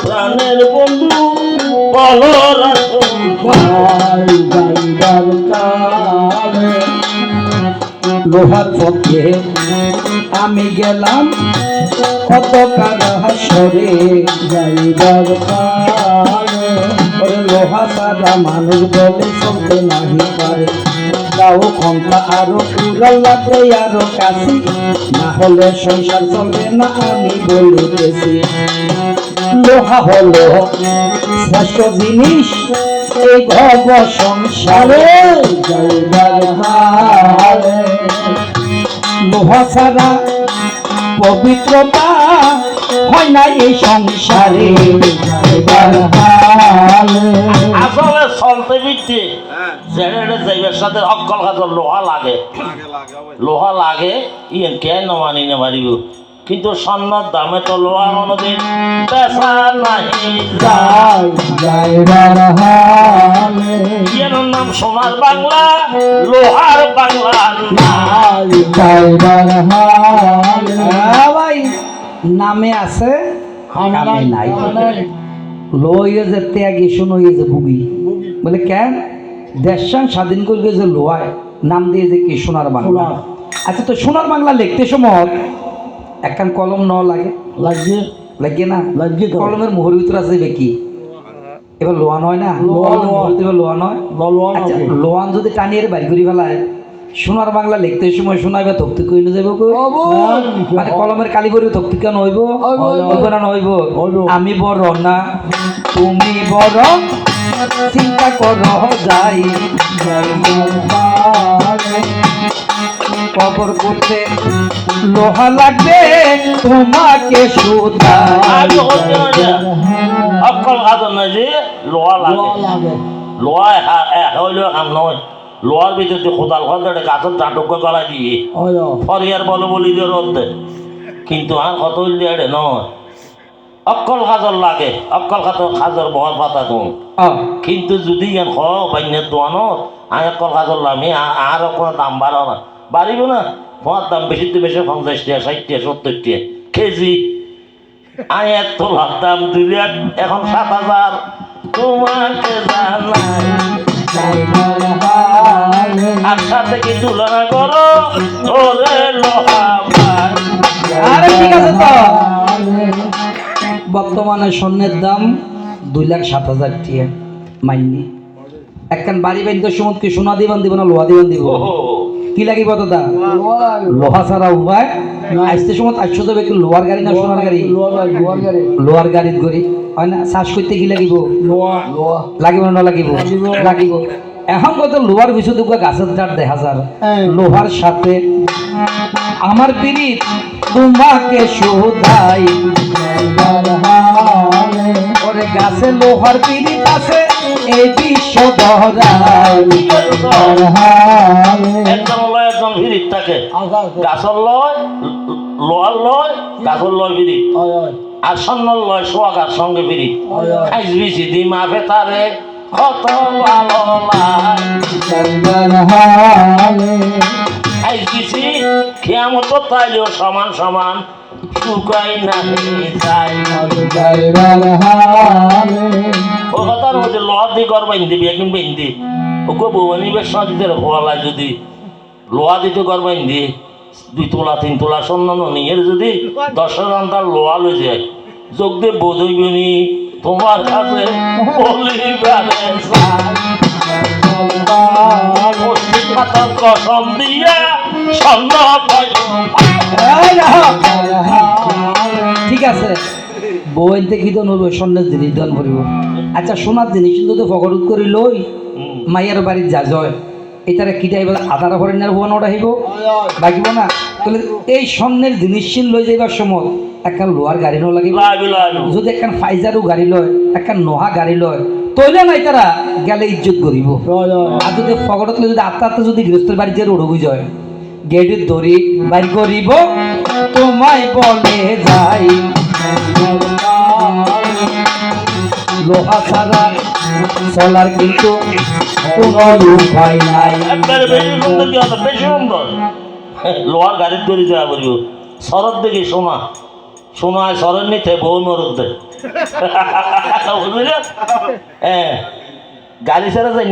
প্রাণের বন্ধু বলো লোহার পথে আমি গেলাম কত কারাহাসরে যাইবার পারে লোহা সারা মানুষ বলে চলতে নাহি পারে যাও ক্ষমতা আরো উড়াল লাগবে আরো কাশি না হলে সংসার চলবে না আমি বলিতেছি লোহা হলো শ্রেষ্ঠ জিনিস এই ভব সংসারে যাইবার হারে লোহা ছাড়া পবিত্রতা হয় না এই সংসারে যাইবার হারে আসলে চলতে বিদ্যে জেনারেটর যাইবার সাথে অক্কল খাজর লোহা লাগে ইয়ে কেন মানি না মারিব কিন্তু স্বর্ণর দামে তো লোহা কোনোদিন বেচা নাহি যায় যাইবার হারে এর নাম সোনার বাংলা লোহার বাংলা নাই যাইবার হারে ভাই নামে আছে কামে নাই লইয়ে যে ত্যাগী শুনো যে ভুগি বলে কেন দেশাং স্বাধীন করবে যে লোহায় নাম দিয়ে যে কি সোনার বাংলা আচ্ছা তো সোনার বাংলা লিখতে সময় একখান কলম ন লাগে লাগে না কলমের মোহর ভিতরে আছে কি এবার লোহান হয় না লোহান হয় আচ্ছা লোহান যদি টানিয়ে বাড়ি করি ফেলায় সোনার বাংলা লিখতে সময় শোনাইবে তক্তি কইলে যাবো মানে কলমের কালি করে তক্তি কেন হইব না হইব আমি বড় না তুমি বড় চিন্তা করো যাই কবর করতে লোহা লাগবে তোমাকে সুতা অক্কল খাজর নাই যে লোহা লাগে লোহা হইলেও কাম নয় লোহার ভিতরে কোদাল খোদারে গাছের চাটক গলায় দিয়ে ফরিয়ার বলি দিয়ে রোদ কিন্তু আর কত হইলে নয় অক্কল খাজর লাগে অক্কল খাজর বহর পাতা কোন কিন্তু যদি ইয়ান বাইনের দোয়ানত আমি অক্কল খাজর লামি আর কোনো দাম বাড়ো না বাড়িব না তোমার দাম বেশি তো বেশি 50 টাকা 60 টাকা 70 টাকা কেজি আমি এত ভাবতাম 2 লাখ এখন 7,000 তোমাকে জানাই আর সাথে কি তুলনা করো ওরে লোহা আরে ঠিক আছে তো বর্তমানে স্বর্ণের দাম 2,07,000 টাকা মাইনি একখান বাড়ি বাইন্দে সমত কি সোনা দিবান দিব না লোহা দিবান দিব কি লাগিব দাদা লোহা ছাড়া উপায় আসতে সময় আসছো যাবে কি লোহার গাড়ি না সোনার গাড়ি লোহার গাড়িত গড়ি হয় না চাষ করতে কি লাগিব লাগিব না লাগিব এখন কত লোহার বিষয় দুটো গাছের ডাট দেখা যায় লোহার সাথে আমার পিরিত তোমাকে শোধাই ওরে গাছে লোহার পিরিত আছে এই বিশ্ব দহরাই একজন লয় একজন ভিড়িত থাকে গাছর লয় লোহার লয় গাছর লয় ভিড়িত আর স্বর্ণর লয় সোয়াগার সঙ্গে ভিড়িত খাইস বিছি দি মাফে তারে কত ভালো খাইস বিছি খেয়ামত তাইলেও সমান সমান শুকাই নাহি যায় ও কথার মধ্যে লোহার দিয়ে ঘর বাইন দিবি একদিন বাইন দি ওকে বৌবানিবের সাথে হওয়ালায় যদি লোহা দিতে ঘর বাইন দি 2 তোলা 3 তোলা স্বর্ণ নিয়ে যদি 10,000 তার লোহা লই যায় যোগ দিয়ে বোঝইবনি তোমার কাছে কসম দিয়া স্বর্ণ ঠিক আছে বই দেখি তো নব স্বর্ণের জিনিস দান করিব আচ্ছা সোনার জিনিস কিন্তু ফকরুত করি লই মাইয়ার বাড়ির যা জয় এটারে কিটা এবার আধারা ফরেনার ভুয়া নোট আহিব লাগিব না তাহলে এই স্বর্ণের জিনিস লই যাইবার সময় একখান লোহার গাড়ি ন লাগিব যদি একখান ফাইজারও গাড়ি লয় একখান নোহা গাড়ি লয় তৈলে নাই তারা গেলে ইজ্জত করিব আর যদি ফকরত যদি আত্মা যদি গৃহস্থের বাড়িতে রোড যায় গেটের দড়ি বাড়ি করিব তোমায় বলে যাই লোহা ছাড়া চলার কিন্তু কোনো উপায় নাই বেশি সুন্দর লোহার গাড়ির দড়ি যাওয়া বলিব শরৎ দেখি সোনা শোনায় সরেন নিতে বউ মরুদ্দে বুঝলি? হ্যাঁ গাড়ি ছেড়ে যাই